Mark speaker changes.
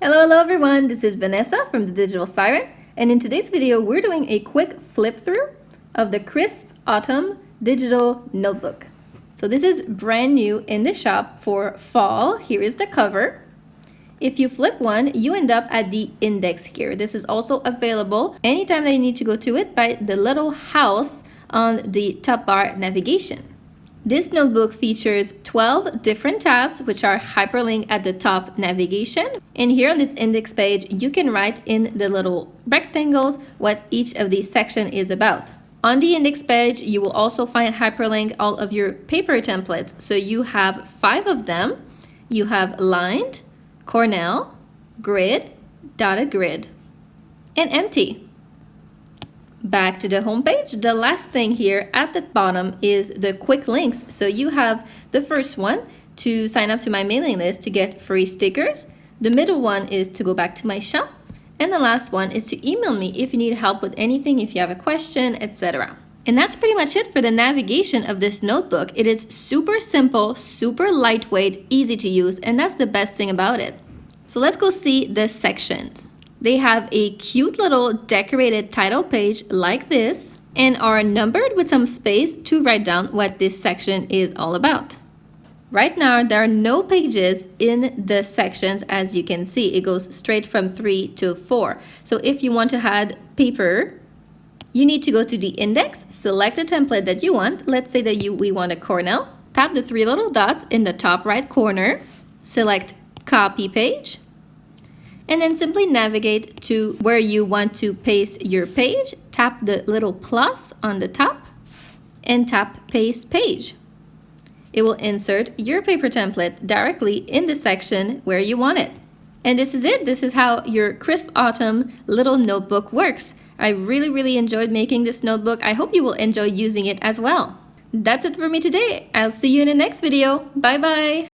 Speaker 1: Hello everyone, this is Vanessa from the Digital Siren, and in today's video we're doing a quick flip through of the Crisp Autumn Digital Notebook. So this is brand new in the shop for fall. Here is the cover. If you flip one, you end up at the index here. This is also available anytime that you need to go to it by the little house on the top bar navigation. This notebook features 12 different tabs which are hyperlinked at the top navigation. And here on this index page, you can write in the little rectangles what each of these sections is about. On the index page, you will also find hyperlink all of your paper templates. So you have 5 of them. You have lined, Cornell, grid, dotted grid, and empty. Back to the home page, the last thing here at the bottom is the quick links. So you have the first one to sign up to my mailing list to get free stickers. The middle one is to go back to my shop. And the last one is to email me if you need help with anything, if you have a question, etc. And that's pretty much it for the navigation of this notebook. It is super simple, super lightweight, easy to use, and that's the best thing about it. So let's go see the sections. They have a cute little decorated title page like this and are numbered with some space to write down what this section is all about. Right now, there are no pages in the sections. As you can see, it goes straight from 3 to 4. So if you want to add paper, you need to go to the index, select a template that you want. Let's say that we want a Cornell. Tap the 3 little dots in the top right corner, select copy page, and then simply navigate to where you want to paste your page. Tap the little plus on the top and tap paste page. It will insert your paper template directly in the section where you want it. And this is it. This is how your Crisp Autumn little notebook works. I really enjoyed making this notebook. I hope you will enjoy using it as well. That's it for me today. I'll see you in the next video. Bye bye.